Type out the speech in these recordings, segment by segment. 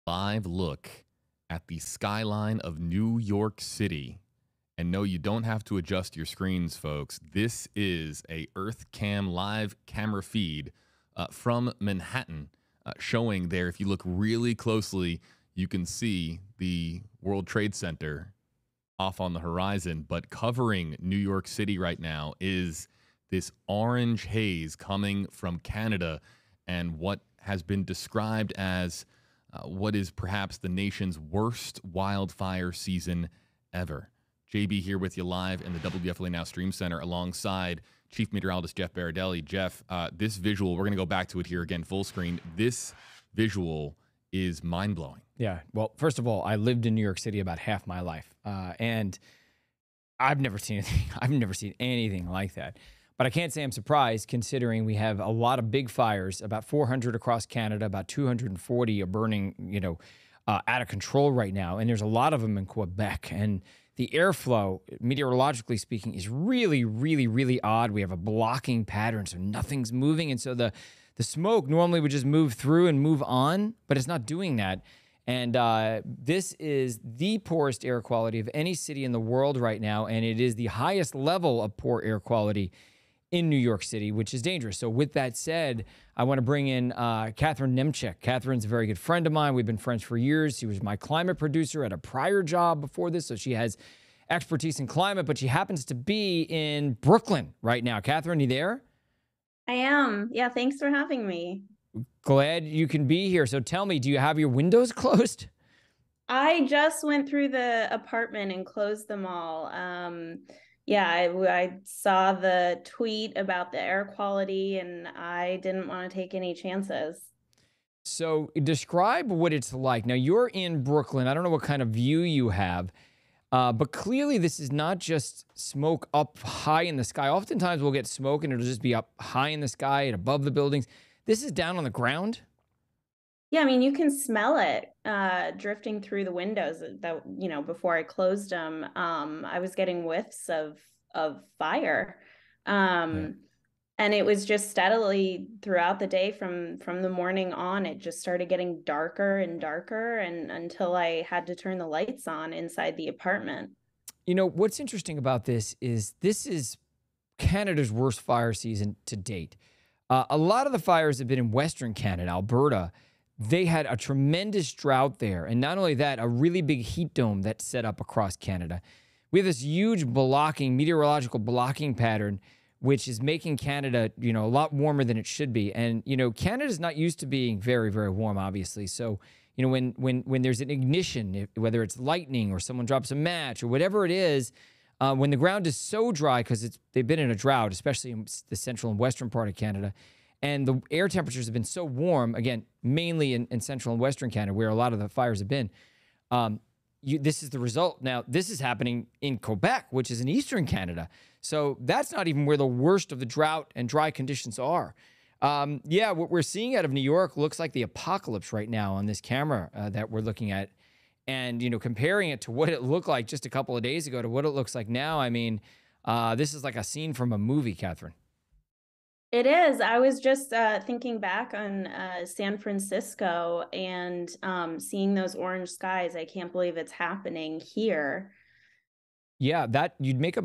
Live look at the skyline of New York City. And no, you don't have to adjust your screens, folks. This is a EarthCam live camera feed from Manhattan, showing there. If you look really closely, you can see the World Trade Center off on the horizon. But covering New York City right now is this orange haze coming from Canada and what has been described as what is perhaps the nation's worst wildfire season ever. JB here with you live in the WFLA Now Stream Center alongside Chief Meteorologist Jeff Baradelli. Jeff, this visual, we're going to go back to it here again, full screen. This visual is mind-blowing. Yeah. Well, first of all, I lived in New York City about half my life, and I've never seen anything. I've never seen anything like that. But I can't say I'm surprised, considering we have a lot of big fires, about 400 across Canada, about 240 are burning, out of control right now. And there's a lot of them in Quebec. And the airflow, meteorologically speaking, is really, really, really odd. We have a blocking pattern, so nothing's moving. And so the smoke normally would just move through and move on, but it's not doing that. And this is the poorest air quality of any city in the world right now. And it is the highest level of poor air quality in New York City, which is dangerous. So with that said, I want to bring in Catherine Nemchek. Catherine's a very good friend of mine. We've been friends for years. She was my climate producer at a prior job before this, so she has expertise in climate, but she happens to be in Brooklyn right now. Catherine, you there? I am. Yeah, thanks for having me. Glad you can be here. So tell me, do you have your windows closed? I just went through the apartment and closed them all. Yeah, I saw the tweet about the air quality and I didn't want to take any chances. So describe what it's like. Now, you're in Brooklyn. I don't know what kind of view you have, but clearly this is not just smoke up high in the sky. Oftentimes we'll get smoke and it'll just be up high in the sky and above the buildings. This is down on the ground? Yeah, I mean, you can smell it drifting through the windows that, before I closed them. I was getting whiffs of fire. And it was just steadily throughout the day from the morning on, it just started getting darker and darker and until I had to turn the lights on inside the apartment. You know, what's interesting about this is Canada's worst fire season to date. A lot of the fires have been in Western Canada, Alberta. They had a tremendous drought there. And not only that, a really big heat dome that's set up across Canada. We have this huge meteorological blocking pattern, which is making Canada, a lot warmer than it should be. And, Canada's not used to being very, very warm, obviously. So, when there's an ignition, whether it's lightning or someone drops a match or whatever it is, when the ground is so dry, because they've been in a drought, especially in the central and western part of Canada, and the air temperatures have been so warm, again, mainly in central and western Canada, where a lot of the fires have been, this is the result. Now, this is happening in Quebec, which is in eastern Canada. So that's not even where the worst of the drought and dry conditions are. What we're seeing out of New York looks like the apocalypse right now on this camera that we're looking at. And, comparing it to what it looked like just a couple of days ago to what it looks like now, I mean, this is like a scene from a movie, Catherine. It is. I was just thinking back on San Francisco and seeing those orange skies. I can't believe it's happening here. Yeah, that you make a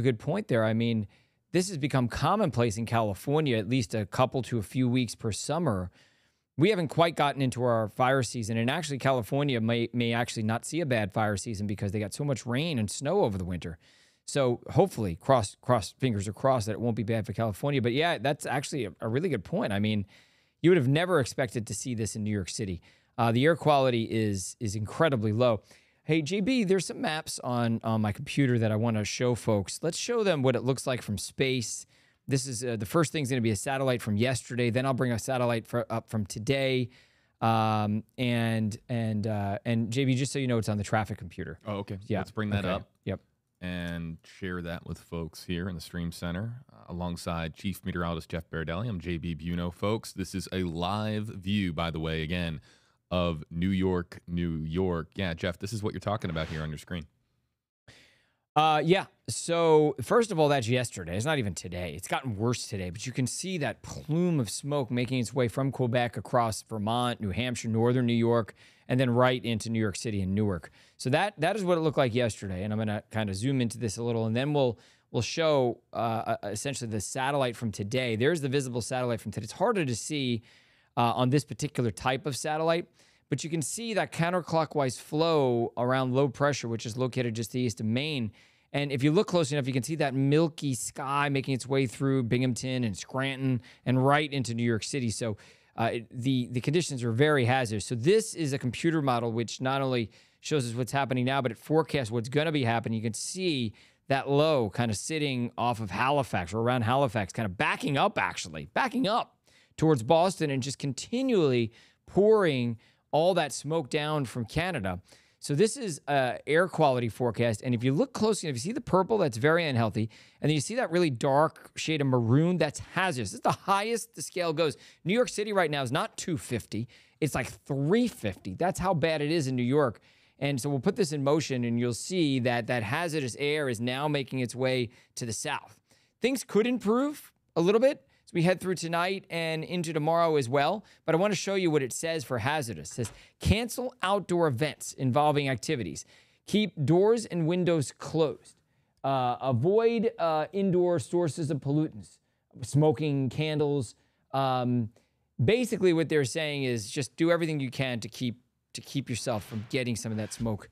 good point there. I mean, this has become commonplace in California, at least a couple to a few weeks per summer. We haven't quite gotten into our fire season, and actually California may actually not see a bad fire season because they got so much rain and snow over the winter. So hopefully, fingers are crossed that it won't be bad for California. But yeah, that's actually a really good point. I mean, you would have never expected to see this in New York City. The air quality is incredibly low. Hey, JB, there's some maps on my computer that I want to show folks. Let's show them what it looks like from space. This is the first thing's going to be a satellite from yesterday. Then I'll bring a satellite up from today. And JB, just so you know, it's on the traffic computer. Oh, okay. Yeah. Let's bring that up. Yep. And share that with folks here in the Stream Center alongside Chief Meteorologist Jeff Baradelli. I'm JB Buno, folks. This is a live view, by the way, again, of New York, New York. Yeah, Jeff, this is what you're talking about here on your screen. Yeah. So first of all, that's yesterday. It's not even today. It's gotten worse today, but you can see that plume of smoke making its way from Quebec across Vermont, New Hampshire, northern New York, and then right into New York City and Newark. So that is what it looked like yesterday. And I'm going to kind of zoom into this a little, and then we'll show essentially the satellite from today. There's the visible satellite from today. It's harder to see on this particular type of satellite, but you can see that counterclockwise flow around low pressure, which is located just east of Maine. And if you look close enough, you can see that milky sky making its way through Binghamton and Scranton and right into New York City. So the conditions are very hazardous. So this is a computer model which not only shows us what's happening now, but it forecasts what's going to be happening. You can see that low kind of sitting off of Halifax or around Halifax, kind of backing up towards Boston and just continually pouring all that smoke down from Canada. So this is air quality forecast. And if you look closely, if you see the purple, that's very unhealthy. And then you see that really dark shade of maroon, that's hazardous. This is the highest the scale goes. New York City right now is not 250. It's like 350. That's how bad it is in New York. And so we'll put this in motion and you'll see that that hazardous air is now making its way to the south. Things could improve a little bit as we head through tonight and into tomorrow as well. But I want to show you what it says for hazardous. It says, cancel outdoor events involving activities. Keep doors and windows closed. Avoid indoor sources of pollutants, smoking, candles. Basically, what they're saying is just do everything you can to keep yourself from getting some of that smoke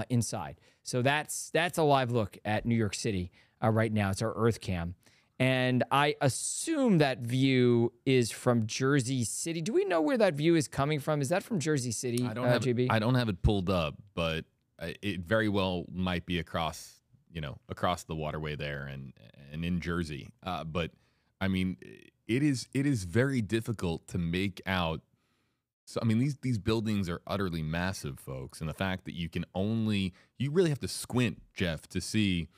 inside. So that's a live look at New York City right now. It's our Earth Cam. And I assume that view is from Jersey City. Do we know where that view is coming from? Is that from Jersey City, JB? I don't have it pulled up, but it very well might be across the waterway there and in Jersey. But I mean, it is very difficult to make out. So I mean, these buildings are utterly massive, folks, and the fact that you really have to squint, Jeff, to see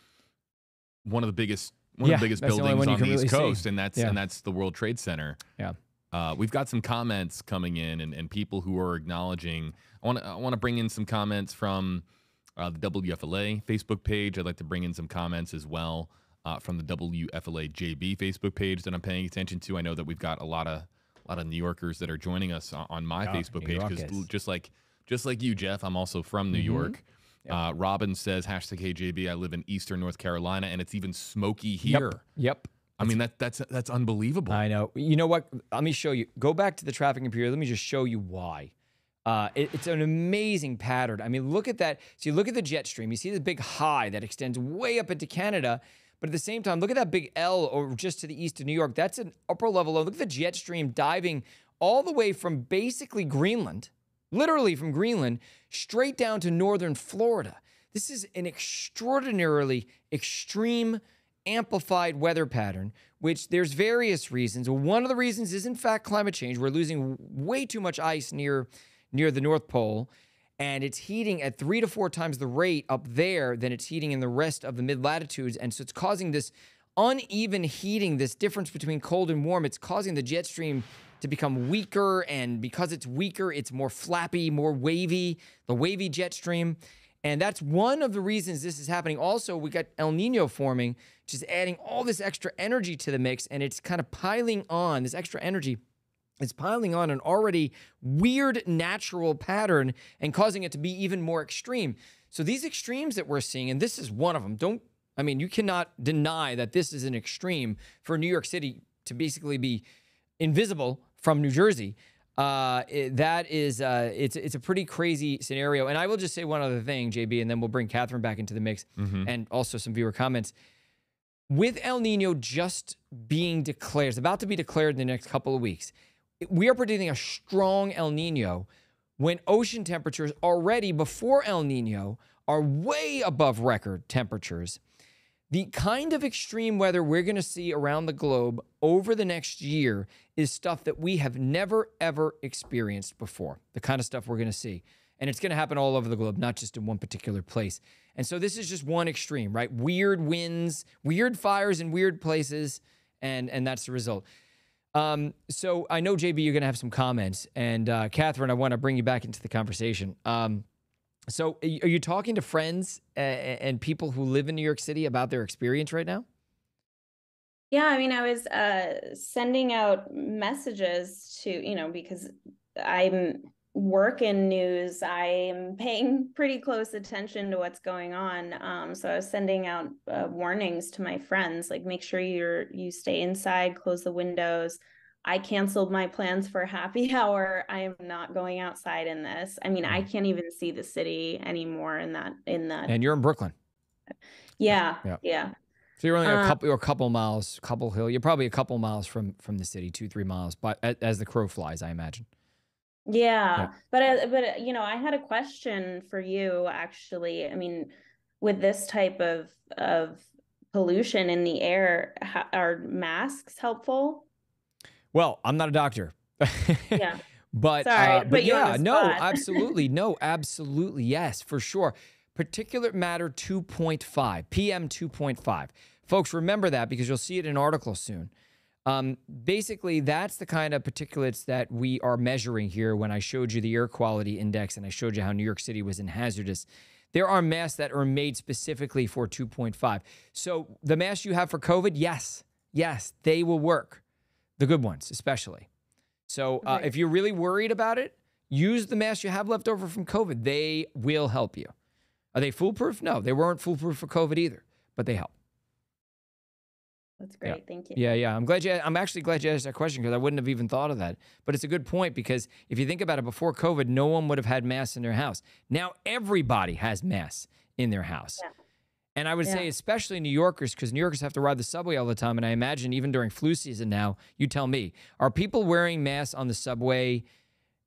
one of the biggest buildings on the East Coast, and that's the World Trade Center. Yeah. We've got some comments coming in and people who are acknowledging. I want to bring in some comments from the WFLA Facebook page. I'd like to bring in some comments as well from the WFLA JB Facebook page that I'm paying attention to. I know that we've got a lot of New Yorkers that are joining us on my Facebook page, because just like you, Jeff, I'm also from New York. Yep. Robin says, #KJB, I live in Eastern North Carolina, and it's even smoky here. Yep. I mean, that's unbelievable. I know. You know what? Let me show you. Go back to the traffic computer. Let me just show you why. It's an amazing pattern. I mean, look at that. So you look at the jet stream. You see the big high that extends way up into Canada. But at the same time, look at that big L over just to the east of New York. That's an upper level low. Look at the jet stream diving all the way from basically Greenland, literally from Greenland, straight down to northern Florida. This is an extraordinarily extreme, amplified weather pattern, which there's various reasons. One of the reasons is, in fact, climate change. We're losing way too much ice near the North Pole, and it's heating at 3 to 4 times the rate up there than it's heating in the rest of the mid-latitudes. And so it's causing this uneven heating, this difference between cold and warm. It's causing the jet stream to become weaker, and because it's weaker, it's more flappy, more wavy, the wavy jet stream. And that's one of the reasons this is happening. Also, we got El Nino forming, which is adding all this extra energy to the mix, and it's kind of piling on. This extra energy is piling on an already weird natural pattern and causing it to be even more extreme. So these extremes that we're seeing, and this is one of them, you cannot deny that this is an extreme for New York City to basically be invisible from New Jersey. It's a pretty crazy scenario. And I will just say one other thing, JB, and then we'll bring Catherine back into the mix, and also some viewer comments. With El Nino just being declared, it's about to be declared in the next couple of weeks, we are predicting a strong El Nino when ocean temperatures already before El Nino are way above record temperatures. The kind of extreme weather we're going to see around the globe over the next year is stuff that we have never, ever experienced before. The kind of stuff we're going to see. And it's going to happen all over the globe, not just in one particular place. And so this is just one extreme, right? Weird winds, weird fires in weird places, and that's the result. So I know, JB, you're going to have some comments. And Catherine, I want to bring you back into the conversation. So are you talking to friends and people who live in New York City about their experience right now? Yeah, I mean, I was sending out messages to, because I'm work in news, I'm paying pretty close attention to what's going on. So I was sending out warnings to my friends, like make sure you stay inside, close the windows. I canceled my plans for happy hour. I am not going outside in this. I mean, I can't even see the city anymore in that. And you're in Brooklyn. Yeah, Yeah. yeah. So you're only a couple miles, couple hill. You're probably a couple miles from the city, 2-3 miles, but as the crow flies, I imagine. Yeah. But I had a question for you actually. I mean, with this type of pollution in the air, are masks helpful? Well, I'm not a doctor. Yeah. But Sorry, but you on yeah, the no, spot. absolutely. No, absolutely. Yes, for sure. Particulate matter 2.5, PM 2.5. Folks, remember that because you'll see it in an article soon. Basically, that's the kind of particulates that we are measuring here when I showed you the air quality index and I showed you how New York City was in hazardous. There are masks that are made specifically for 2.5. So the masks you have for COVID, yes, they will work. The good ones, especially. So if you're really worried about it, use the mask you have left over from COVID. They will help you. Are they foolproof? No, they weren't foolproof for COVID either, but they help. That's great. Yeah. Thank you. Yeah. I'm actually glad you asked that question because I wouldn't have even thought of that. But it's a good point because if you think about it, before COVID, no one would have had masks in their house. Now everybody has masks in their house. Yeah. And I would say especially New Yorkers, because New Yorkers have to ride the subway all the time. And I imagine even during flu season now, you tell me, are people wearing masks on the subway,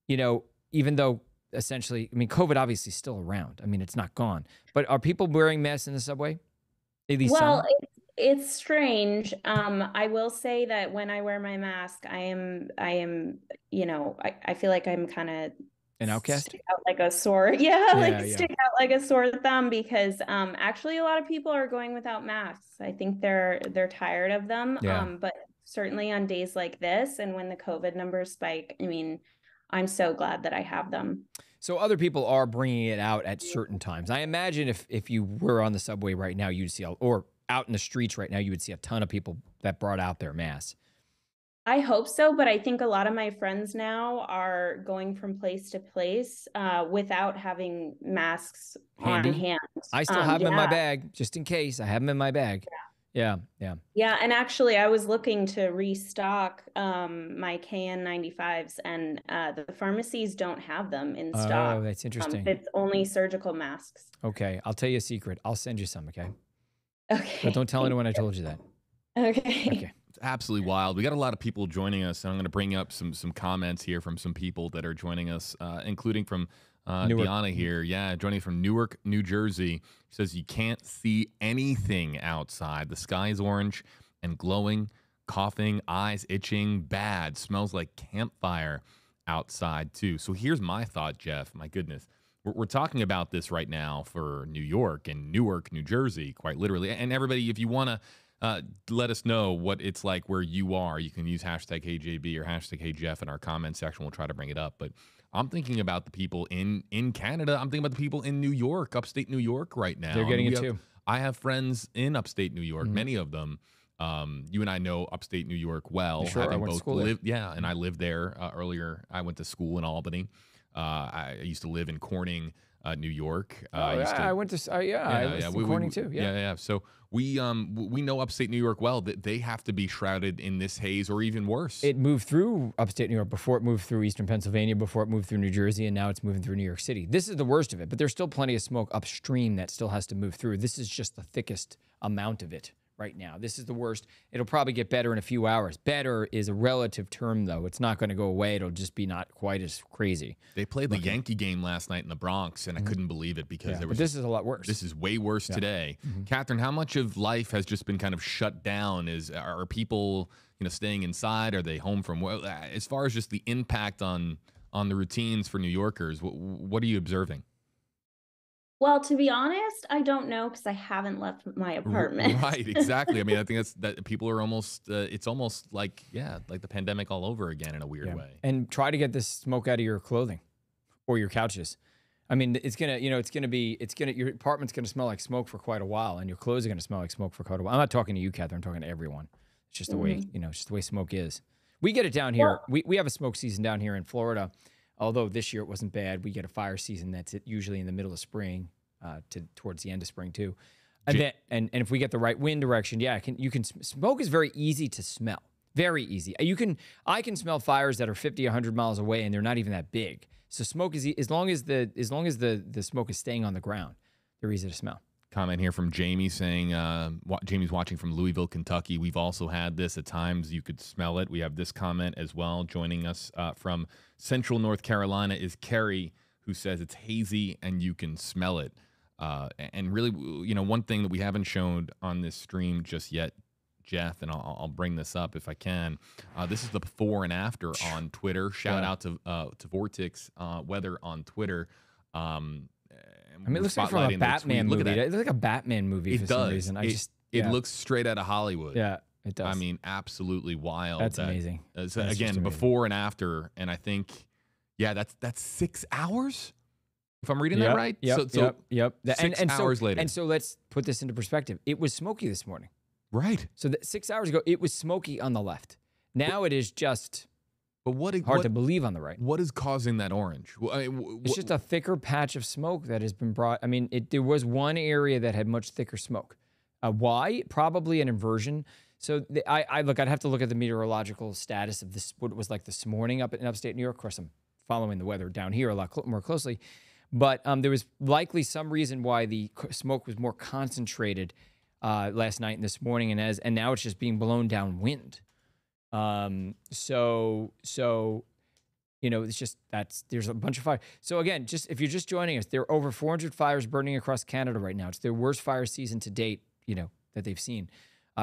even though essentially, I mean, COVID obviously is still around. I mean, it's not gone. But are people wearing masks in the subway? At least some? It's strange. I will say that when I wear my mask, I am, I feel like I'm kind of an outcast, stick out like a sore, stick out like a sore thumb because actually a lot of people are going without masks. I think they're tired of them. But certainly on days like this and when the COVID numbers spike, I mean, I'm so glad that I have them. So other people are bringing it out at certain times. I imagine if you were on the subway right now, you'd see, or out in the streets right now, you would see a ton of people that brought out their masks. I hope so, but I think a lot of my friends now are going from place to place without having masks on hand. I still have them in my bag, just in case. I have them in my bag. Yeah. And actually, I was looking to restock my KN95s, and the pharmacies don't have them in stock. Oh, that's interesting. It's only surgical masks. Okay, I'll tell you a secret. I'll send you some, okay? Okay. But don't tell anyone I told you that. Okay. It's absolutely wild. We got a lot of people joining us, and I'm going to bring up some comments here from some people that are joining us, including from Deanna here. Yeah, joining from Newark, New Jersey. She says you can't see anything outside. The sky is orange and glowing, coughing, eyes itching, bad. Smells like campfire outside too. So here's my thought, Jeff. My goodness. We're talking about this right now for New York and Newark, New Jersey, quite literally. And everybody, if you want to let us know what it's like where you are, you can use hashtag HeyJB or hashtag HeyJeff in our comment section. We'll try to bring it up. But I'm thinking about the people in Canada. I'm thinking about the people in New York, upstate New York right now. They're getting it too. I have friends in upstate New York, many of them. You and I know upstate New York well. Sure, I went to school there. Yeah, and I lived there earlier. I went to school in Albany. I used to live in Corning, New York. I went to Corning too. Yeah. So we know upstate New York well. That they have to be shrouded in this haze, or even worse. It moved through upstate New York before it moved through eastern Pennsylvania, before it moved through New Jersey, and now it's moving through New York City. This is the worst of it, but there's still plenty of smoke upstream that still has to move through. This is just the thickest amount of it right now. This is the worst. It'll probably get better in a few hours. Better is a relative term, though. It's not going to go away. It'll just be not quite as crazy. They played the Yankee game last night in the Bronx, and I couldn't believe it because there was. But this is a lot worse. This is way worse today. Catherine, how much of life has just been kind of shut down? Are people staying inside? Are they home from work? As far as just the impact on the routines for New Yorkers, what are you observing? Well, to be honest, I don't know because I haven't left my apartment. Right, exactly. I mean, I think that people are almost, it's almost like the pandemic all over again in a weird way. And try to get this smoke out of your clothing or your couches. I mean, it's gonna, your apartment's gonna smell like smoke for quite a while, and your clothes are gonna smell like smoke for quite a while. I'm not talking to you, Catherine. I'm talking to everyone. It's just the way, it's just the way smoke is. We get it down here. We have a smoke season down here in Florida. Although this year it wasn't bad. We get a fire season that's usually in the middle of spring, towards the end of spring too. And then, and if we get the right wind direction, smoke is very easy to smell. Very easy. I can smell fires that are 50, 100 miles away, and they're not even that big. So smoke is, as long as the smoke is staying on the ground, they're easy to smell. Comment here from Jamie saying, Jamie's watching from Louisville, Kentucky. We've also had this at times. You could smell it. We have this comment as well. Joining us from Central North Carolina is Carrie, who says it's hazy and you can smell it. And really, one thing that we haven't shown on this stream just yet, Jeff, and I'll bring this up if I can. This is the before and after on Twitter. Shout out to Vortex Weather on Twitter. I mean, it looks like from a Batman movie. It looks like a Batman movie for some reason. It looks straight out of Hollywood. Yeah, it does. I mean, absolutely wild. That's amazing. That's again, before and after, and I think, that's 6 hours. If I'm reading that right. Yep. 6 hours later. And so let's put this into perspective. It was smoky this morning. Right. So 6 hours ago, it was smoky on the left. Now it is just. But hard to believe on the right. What is causing that orange? It's just a thicker patch of smoke that has been brought. I mean, there was one area that had much thicker smoke. Why? Probably an inversion. So I'd have to look at the meteorological status of this, what it was like this morning up in upstate New York. Of course, I'm following the weather down here a lot more closely. But there was likely some reason why the smoke was more concentrated last night and this morning, and now it's just being blown downwind. It's just there's a bunch of fire. So again, if you're just joining us, there are over 400 fires burning across Canada right now. It's their worst fire season to date, that they've seen.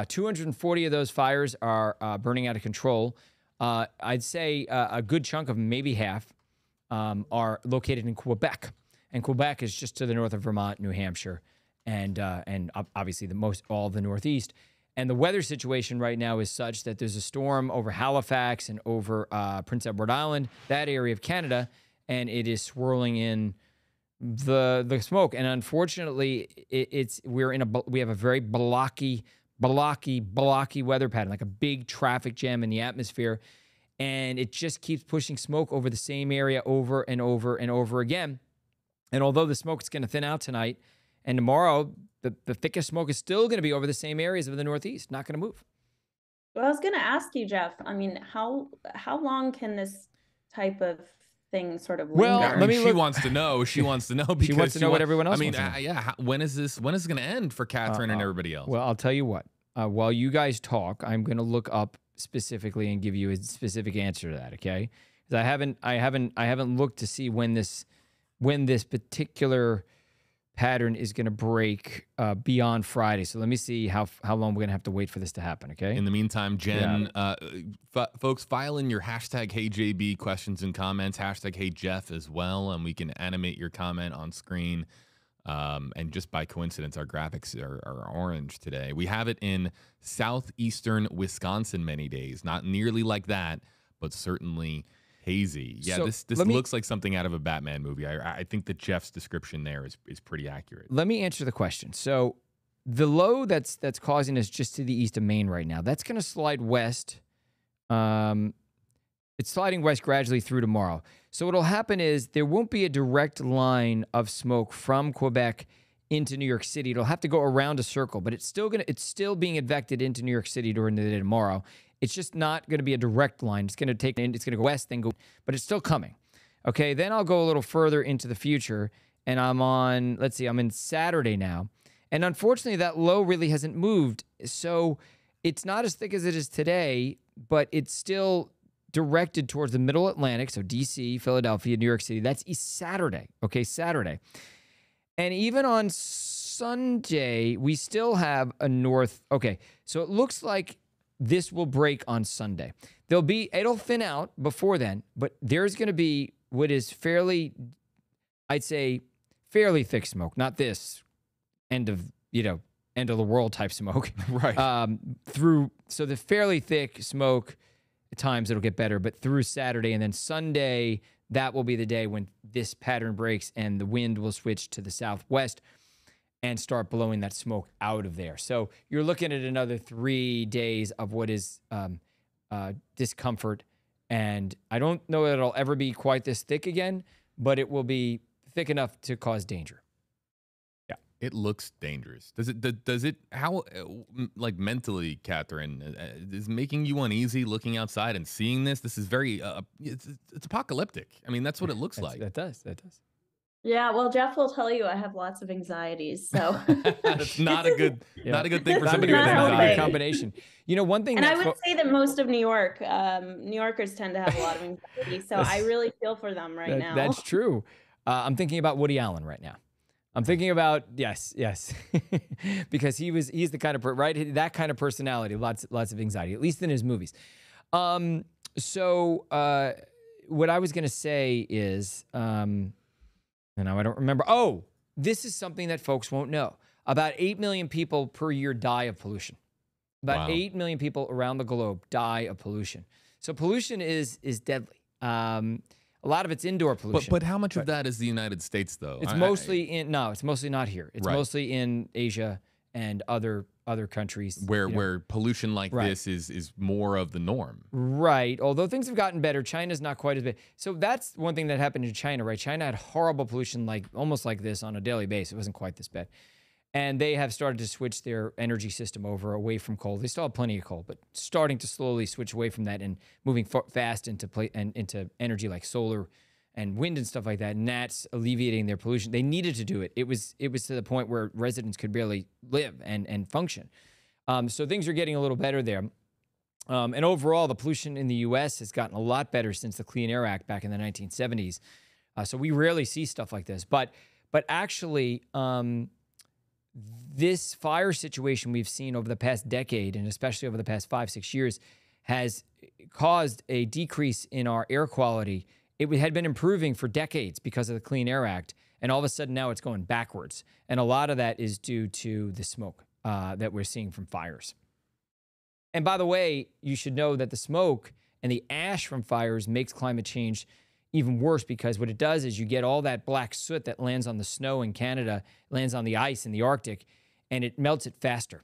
240 of those fires are burning out of control. I'd say a good chunk of them, maybe half, are located in Quebec. And Quebec is just to the north of Vermont, New Hampshire, and obviously all the Northeast. And the weather situation right now is such that there's a storm over Halifax and over Prince Edward Island, that area of Canada, and it is swirling in the smoke. And unfortunately, we have a very blocky weather pattern, like a big traffic jam in the atmosphere, and it just keeps pushing smoke over the same area over and over and over again. And although the smoke is going to thin out tonight and tomorrow, the thickest smoke is still going to be over the same areas of the Northeast, not going to move. Well, I was going to ask you, Jeff, I mean, how long can this type of thing sort of linger? Well, she wants to know. She wants to know because she wants to know what everyone else wants to know. When is this going to end for Catherine and everybody else? Well, I'll tell you what. While you guys talk, I'm going to look up specifically and give you a specific answer to that, okay? Because I haven't looked to see when this particular pattern is going to break beyond Friday. So let me see how long we're going to have to wait for this to happen, okay? In the meantime, Jen, folks, file in your hashtag HeyJB questions and comments, hashtag HeyJeff as well, and we can animate your comment on screen. And just by coincidence, our graphics are orange today. We have it in southeastern Wisconsin many days. Not nearly like that, but certainly hazy. Yeah, so this looks like something out of a Batman movie. I think that Jeff's description there is pretty accurate. Let me answer the question. So the low that's causing us just to the east of Maine right now, that's going to slide west. It's sliding west gradually through tomorrow. So what'll happen is there won't be a direct line of smoke from Quebec into New York City. It'll have to go around a circle, but it's still being advected into New York City during the day tomorrow. It's just not going to be a direct line. It's going to go west, then go, but it's still coming. Okay, then I'll go a little further into the future, and I'm in Saturday now. And unfortunately, that low really hasn't moved. So it's not as thick as it is today, but it's still directed towards the middle Atlantic, so D.C., Philadelphia, New York City. That's Saturday, okay, Saturday. And even on Sunday, we still have a north. Okay, so it looks like this will break on Sunday. It'll thin out before then, but there's going to be what is fairly thick smoke, not this end of the world type smoke. Right. So the fairly thick smoke, at times it'll get better, but through Saturday and then Sunday, that will be the day when this pattern breaks and the wind will switch to the southwest and start blowing that smoke out of there. So you're looking at another 3 days of what is discomfort. And I don't know that it'll ever be quite this thick again, but it will be thick enough to cause danger. Yeah. It looks dangerous. Does it, how, like mentally, Catherine, is making you uneasy looking outside and seeing this? This is very, it's apocalyptic. I mean, that's what it looks like. That does. Yeah, well, Jeff will tell you I have lots of anxieties, so that's not a good thing for somebody with not anxiety. healthy. Combination. You know, one thing, and I would say that most of New Yorkers tend to have a lot of anxiety, so I really feel for them right now. That's true. I'm thinking about Woody Allen right now. I'm thinking about yes, because he's the kind of right, that kind of personality, lots of anxiety, at least in his movies. So what I was going to say is. And now I don't remember. Oh, this is something that folks won't know. About 8 million people per year die of pollution. About 8 million people around the globe die of pollution. So pollution is deadly. A lot of it's indoor pollution. But how much of that is the United States, though? It's mostly it's mostly not here. It's mostly in Asia and other countries where pollution like this is more of the norm. Right. Although things have gotten better, China's not quite as bad. So that's one thing that happened in China, right? China had horrible pollution almost like this on a daily basis. It wasn't quite this bad. And they have started to switch their energy system away from coal. They still have plenty of coal, but starting to slowly switch away from that and moving fast into energy like solar and wind and stuff like that, and that's alleviating their pollution. They needed to do it. It was to the point where residents could barely live and function. So things are getting a little better there. And overall, the pollution in the U.S. has gotten a lot better since the Clean Air Act back in the 1970s. So we rarely see stuff like this. But actually, this fire situation we've seen over the past decade, and especially over the past 5-6 years, has caused a decrease in our air quality. It had been improving for decades because of the Clean Air Act, and all of a sudden now it's going backwards. And a lot of that is due to the smoke that we're seeing from fires. And by the way, you should know that the smoke and the ash from fires makes climate change even worse, because what it does is you get all that black soot that lands on the snow in Canada, lands on the ice in the Arctic, and it melts it faster.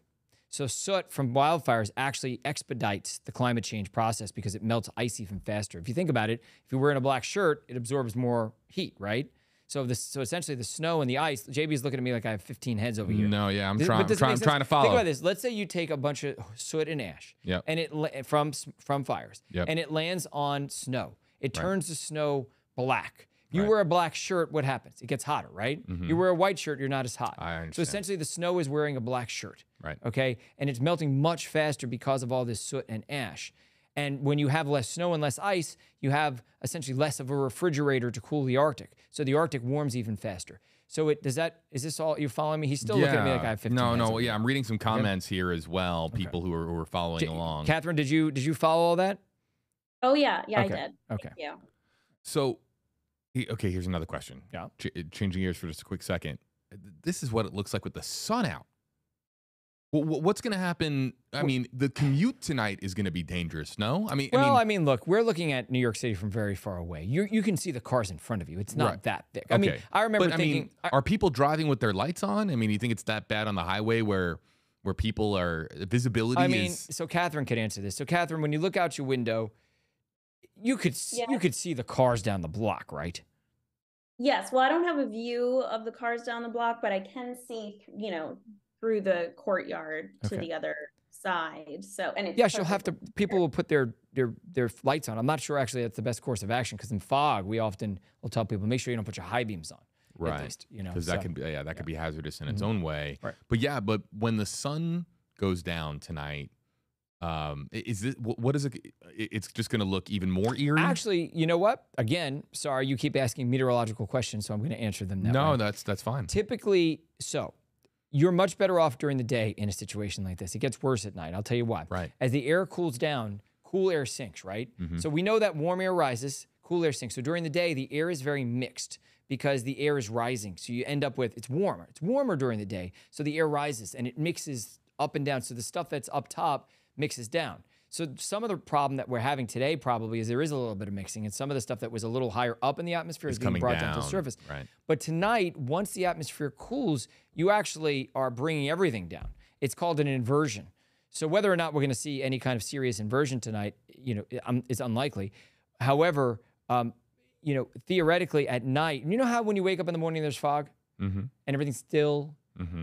So soot from wildfires actually expedites the climate change process because it melts ice even faster. If you think about it, if you're wearing a black shirt, it absorbs more heat, right? So essentially the snow and the ice, JB's looking at me like I have 15 heads over here. No, yeah, I'm trying to follow. Think about this. Let's say you take a bunch of soot and ash and from fires, and it lands on snow. It turns the snow black. You wear a black shirt, what happens? It gets hotter, right? You wear a white shirt, you're not as hot. I understand. So essentially the snow is wearing a black shirt. Right. Okay? And it's melting much faster because of all this soot and ash. And when you have less snow and less ice, you have essentially less of a refrigerator to cool the Arctic. So the Arctic warms even faster. So is this all, you following me? He's still looking at me like I have 15 minutes. No, I'm reading some comments here as well, people who are following along. Catherine, did you follow all that? Oh, yeah. Yeah, okay. I did. Okay. Yeah. So, okay, here's another question. Yeah. Changing gears for just a quick second. This is what it looks like with the sun out. What's going to happen? I mean, the commute tonight is going to be dangerous, no? I mean, look, we're looking at New York City from very far away. You can see the cars in front of you. It's not that thick. I mean, I remember thinking... are people driving with their lights on? I mean, you think it's that bad on the highway where people are... visibility is... So Catherine could answer this. So Catherine, when you look out your window... You could see the cars down the block, right? Yes. Well, I don't have a view of the cars down the block, but I can see, through the courtyard to the other side. So, and it's she'll have to. People will put their lights on. I'm not sure actually that's the best course of action, because in fog we often will tell people, make sure you don't put your high beams on. Right. At least, because that can be could be hazardous in its own way. Right. But when the sun goes down tonight. Is it what is it? It's just going to look even more eerie. Actually, you know what? Again, sorry, you keep asking meteorological questions, so I'm going to answer them now. No, that's fine. Typically, you're much better off during the day in a situation like this. It gets worse at night. I'll tell you why. Right. As the air cools down, cool air sinks, right? So we know that warm air rises, cool air sinks. So during the day, the air is very mixed because the air is rising. So you end up with, it's warmer. It's warmer during the day. So the air rises and it mixes up and down. So the stuff that's up top mixes down. So some of the problem that we're having today probably is there is a little bit of mixing, and some of the stuff that was a little higher up in the atmosphere is being coming brought down to the down, surface. right. But tonight, once the atmosphere cools, you actually are bringing everything down. It's called an inversion. So whether or not we're going to see any kind of serious inversion tonight, is unlikely. However, theoretically at night, you know how when you wake up in the morning there's fog and everything's still?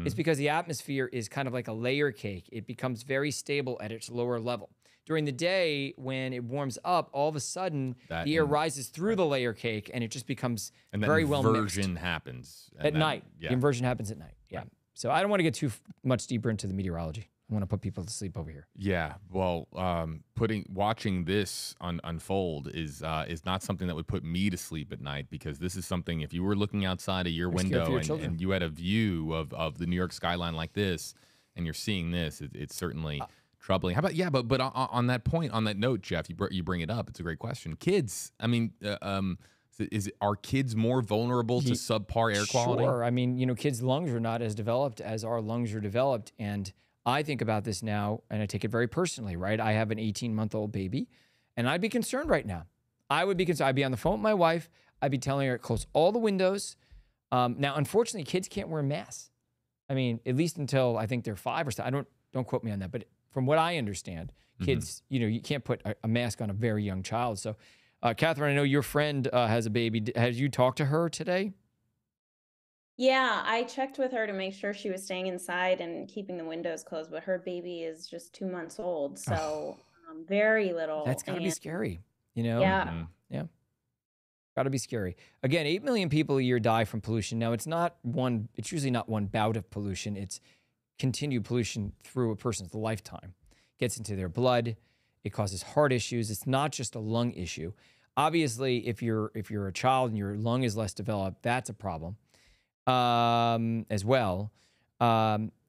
It's because the atmosphere is kind of like a layer cake. It becomes very stable at its lower level. During the day, when it warms up, all of a sudden the air rises through the layer cake and it just becomes very well mixed. Inversion happens At night. Yeah. The inversion happens at night. Yeah. Right. So I don't want to get too much deeper into the meteorology. I want to put people to sleep over here. Yeah, well, watching this unfold is not something that would put me to sleep at night, because this is something, if you were looking outside of your window and you had a view of the New York skyline like this, and you're seeing this, it's certainly troubling. How about but on that point, on that note, Jeff, you bring it up. It's a great question. Kids, I mean, are kids more vulnerable to subpar air quality? Sure. I mean, kids' lungs are not as developed as our lungs are developed, and I think about this now, and I take it very personally, right? I have an 18-month-old baby, and I'd be concerned right now. I would be concerned. I'd be on the phone with my wife. I'd be telling her to close all the windows. Now, unfortunately, kids can't wear masks. I mean, at least until I think they're 5 or so. Don't quote me on that, but from what I understand, kids, you can't put a mask on a very young child. So, Catherine, I know your friend has a baby. Has you talked to her today? Yeah, I checked with her to make sure she was staying inside and keeping the windows closed, but her baby is just 2 months old, so very little. That's got to be scary, Yeah. Yeah. Got to be scary. Again, 8 million people a year die from pollution. Now, it's usually not one bout of pollution. It's continued pollution through a person's lifetime. It gets into their blood. It causes heart issues. It's not just a lung issue. Obviously, if you're a child and your lung is less developed, that's a problem. As well. But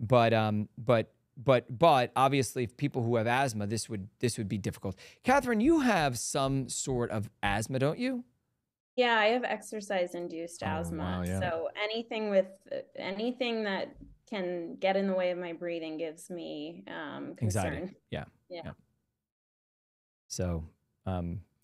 obviously if people who have asthma, this would be difficult. Catherine, you have some sort of asthma, don't you? Yeah, I have exercise-induced asthma. Wow, yeah. So anything that can get in the way of my breathing gives me concern. Anxiety. Yeah. So,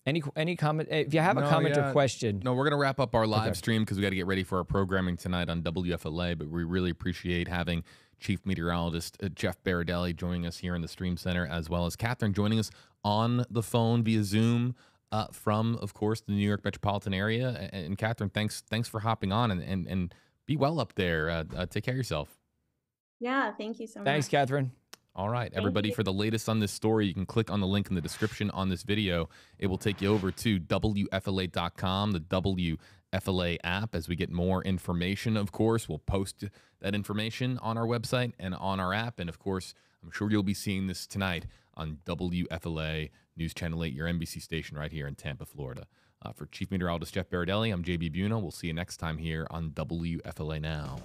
any comment? If you have a comment or question. No, we're going to wrap up our live stream because we got to get ready for our programming tonight on WFLA, but we really appreciate having Chief Meteorologist Jeff Berardelli joining us here in the Stream Center, as well as Catherine joining us on the phone via Zoom from, of course, the New York metropolitan area. And Catherine, thanks for hopping on, and be well up there. Take care of yourself. Yeah, thank you so much. Thanks, Catherine. All right, everybody, for the latest on this story, you can click on the link in the description on this video. It will take you over to WFLA.com, the WFLA app. As we get more information, of course, we'll post that information on our website and on our app. And, of course, I'm sure you'll be seeing this tonight on WFLA News Channel 8, your NBC station right here in Tampa, Florida. For Chief Meteorologist Jeff Berardelli, I'm JB Buno. We'll see you next time here on WFLA Now.